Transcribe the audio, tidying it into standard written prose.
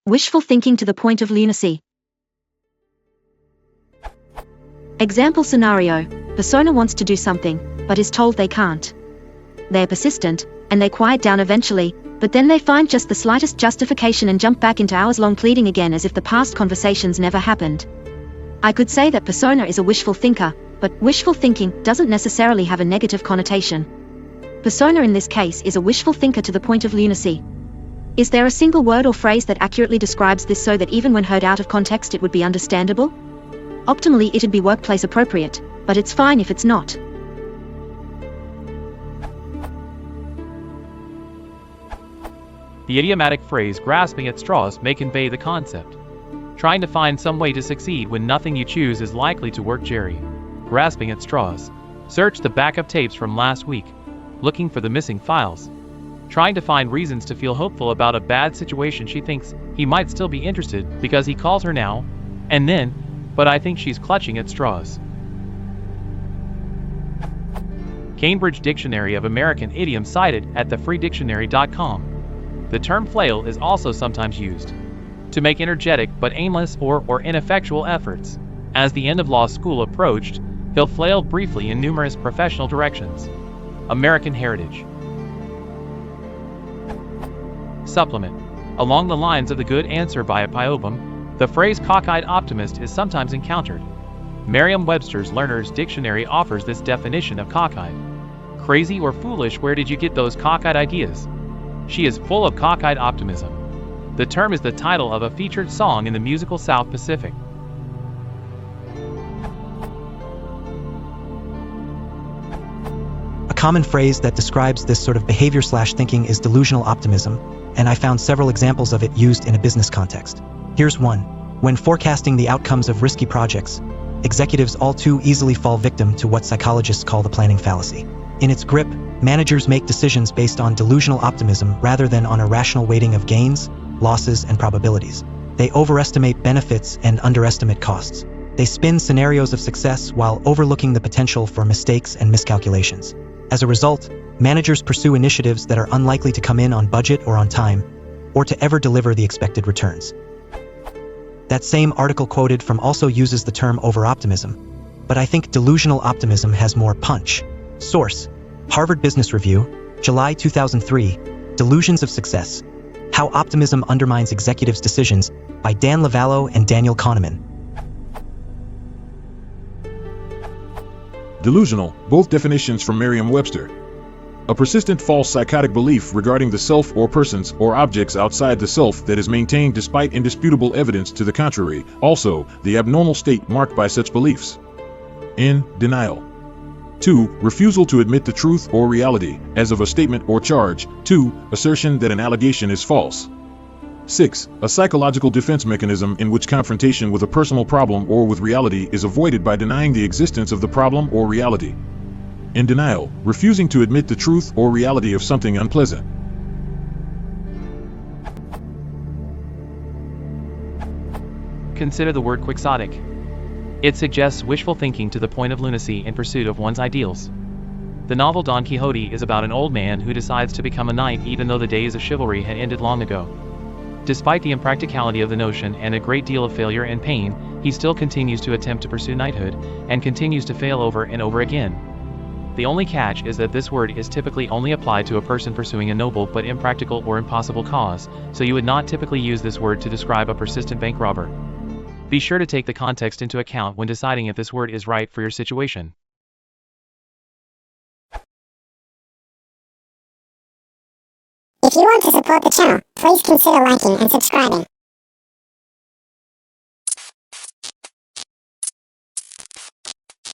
Wishful thinking to the point of lunacy. Example scenario: persona wants to do something, but is told they can't. They're persistent, and they quiet down eventually, but then they find just the slightest justification and jump back into hours-long pleading again as if the past conversations never happened. I could say that persona is a wishful thinker, but wishful thinking doesn't necessarily have a negative connotation. Persona in this case is a wishful thinker to the point of lunacy. Is there a single word or phrase that accurately describes this so that even when heard out of context it would be understandable? Optimally it'd be workplace appropriate, but it's fine if it's not. The idiomatic phrase grasping at straws may convey the concept. Trying to find some way to succeed when nothing you choose is likely to work. Jerry. Grasping at straws. Search the backup tapes from last week. Looking for the missing files. Trying to find reasons to feel hopeful about a bad situation. She thinks he might still be interested because he calls her now and then, but I think she's clutching at straws. Cambridge Dictionary of American Idioms cited at thefreedictionary.com. The term flail is also sometimes used to make energetic but aimless or ineffectual efforts. As the end of law school approached, he'll flail briefly in numerous professional directions. American Heritage. Supplement. Along the lines of the good answer by a Piobum, the phrase cockeyed optimist is sometimes encountered. Merriam-Webster's Learner's Dictionary offers this definition of cockeyed. Crazy or foolish, where did you get those cockeyed ideas? She is full of cockeyed optimism. The term is the title of a featured song in the musical South Pacific. A common phrase that describes this sort of behavior/thinking is delusional optimism, and I found several examples of it used in a business context. Here's one. When forecasting the outcomes of risky projects, executives all too easily fall victim to what psychologists call the planning fallacy. In its grip, managers make decisions based on delusional optimism rather than on a rational weighting of gains, losses, and probabilities. They overestimate benefits and underestimate costs. They spin scenarios of success while overlooking the potential for mistakes and miscalculations. As a result, managers pursue initiatives that are unlikely to come in on budget or on time, or to ever deliver the expected returns. That same article quoted from also uses the term over-optimism, but I think delusional optimism has more punch. Source: Harvard Business Review, July 2003, Delusions of Success: How Optimism Undermines Executives' Decisions, by Dan Lavallo and Daniel Kahneman. Delusional, both definitions from Merriam-Webster. A persistent false psychotic belief regarding the self or persons or objects outside the self that is maintained despite indisputable evidence to the contrary. Also, the abnormal state marked by such beliefs. N. Denial. 2. Refusal to admit the truth or reality, as of a statement or charge. 2. Assertion that an allegation is false. 6. A psychological defense mechanism in which confrontation with a personal problem or with reality is avoided by denying the existence of the problem or reality. In denial, refusing to admit the truth or reality of something unpleasant. Consider the word quixotic. It suggests wishful thinking to the point of lunacy in pursuit of one's ideals. The novel Don Quixote is about an old man who decides to become a knight even though the days of chivalry had ended long ago. Despite the impracticality of the notion and a great deal of failure and pain, he still continues to attempt to pursue knighthood, and continues to fail over and over again. The only catch is that this word is typically only applied to a person pursuing a noble but impractical or impossible cause, so you would not typically use this word to describe a persistent bank robber. Be sure to take the context into account when deciding if this word is right for your situation. If you want to support the channel, please consider liking and subscribing.